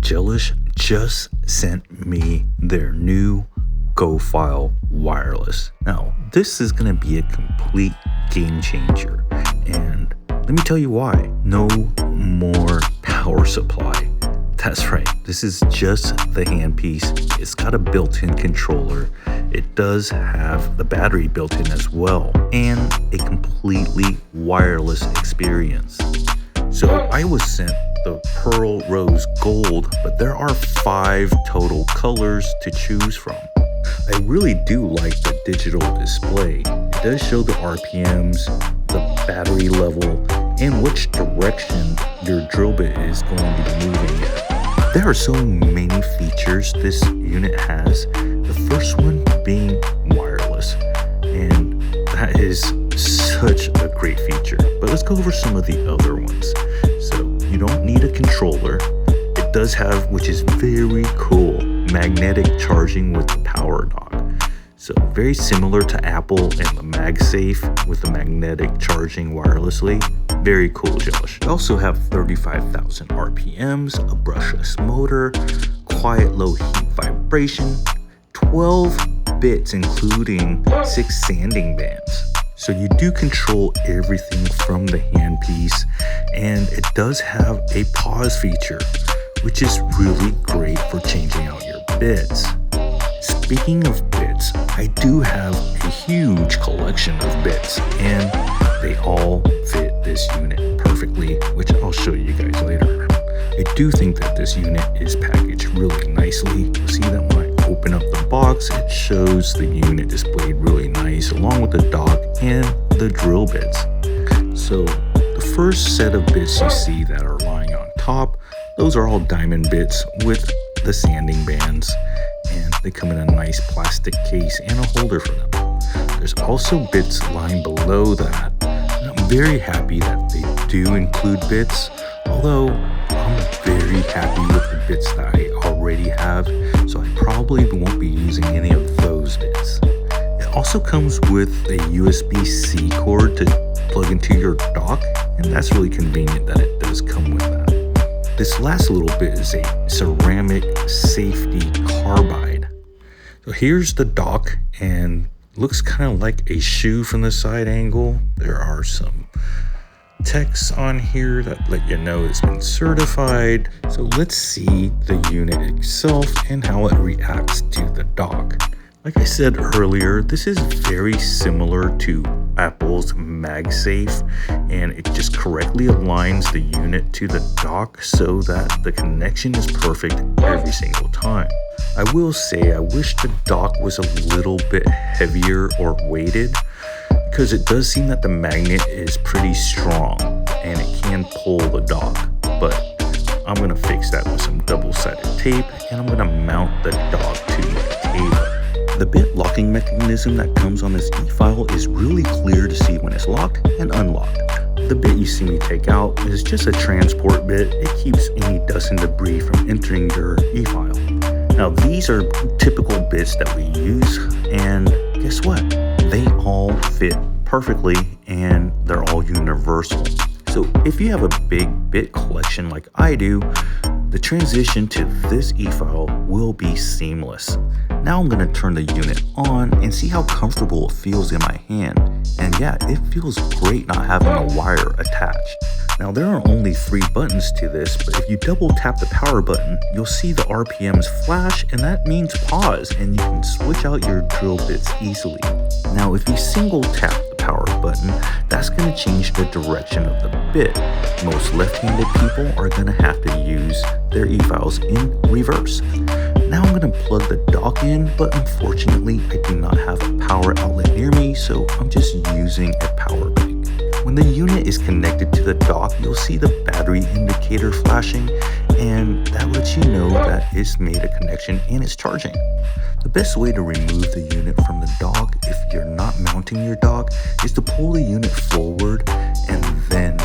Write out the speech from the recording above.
Gelish just sent me their new GoFile wireless. Now, this is going to be a complete game changer, and let me tell you why. No more power supply. That's right, this is just the handpiece. It's got a built-in controller. It does have the battery built in as well, and a completely wireless experience. So I was sent the pearl rose gold, but there are 5 total colors to choose from. I really do like the digital display. It does show the RPMs, the battery level, and which direction your drill bit is going to be moving in. There are so many features this unit has. The first one being wireless, and that is such a great feature. But let's go over some of the other ones. So you don't need a controller. It does have, which is very cool, magnetic charging with the power dock. So very similar to Apple and the MagSafe with the magnetic charging wirelessly. Very cool, Gelish. They also have 35,000 RPMs, a brushless motor, quiet low heat vibration, 12 bits including 6 sanding bands. So you do control everything from the handpiece, and it does have a pause feature, which is really great for changing out your bits. Speaking of bits, I do have a huge collection of bits, and they all fit this unit perfectly, which I'll show you guys later. I do think that this unit is packaged really nicely. You'll see that when I open up the box, it shows the unit displayed really nice, along with the dock and the drill bits. So the first set of bits you see that are lying on top, those are all diamond bits with the sanding bands, and they come in a nice plastic case and a holder for them. There's also bits lying below that, and I'm very happy that they do include bits, although I'm very happy with the bits that I already have, so I probably won't be using any of those bits. It also comes with a USB-C cord to plug into your dock, and that's really convenient that it does come with that. This last little bit is a ceramic safety carbide. So here's the dock, and looks kind of like a shoe from the side angle. There are some text on here that let you know it's been certified. So let's see the unit itself and how it reacts to the dock. Like I said earlier, this is very similar to Apple's MagSafe, and it just correctly aligns the unit to the dock so that the connection is perfect every single time. I will say I wish the dock was a little bit heavier or weighted, because it does seem that the magnet is pretty strong and it can pull the dock, but I'm going to fix that with some double-sided tape, and I'm going to mount the dock to my table. The bit locking mechanism that comes on this e-file is really clear to see when it's locked and unlocked. The bit you see me take out is just a transport bit. It keeps any dust and debris from entering your e-file. Now these are typical bits that we use, and guess what? They all fit perfectly and they're all universal. So if you have a big bit collection like I do, the transition to this e-file will be seamless. Now I'm going to turn the unit on and see how comfortable it feels in my hand. And yeah, it feels great not having a wire attached. Now there are only 3 buttons to this, but if you double tap the power button, you'll see the RPMs flash, and that means pause, and you can switch out your drill bits easily. Now if you single tap the power button, that's going to change the direction of the bit. Most left-handed people are going to have to use their e-files in reverse. Now I'm going to plug the dock in, but unfortunately I do not have a power outlet near me, so I'm just using a power bank. When the unit is connected to the dock, you'll see the battery indicator flashing, and that lets you know that it's made a connection and it's charging. The best way to remove the unit from the dock if you're not mounting your dock is to pull the unit forward and then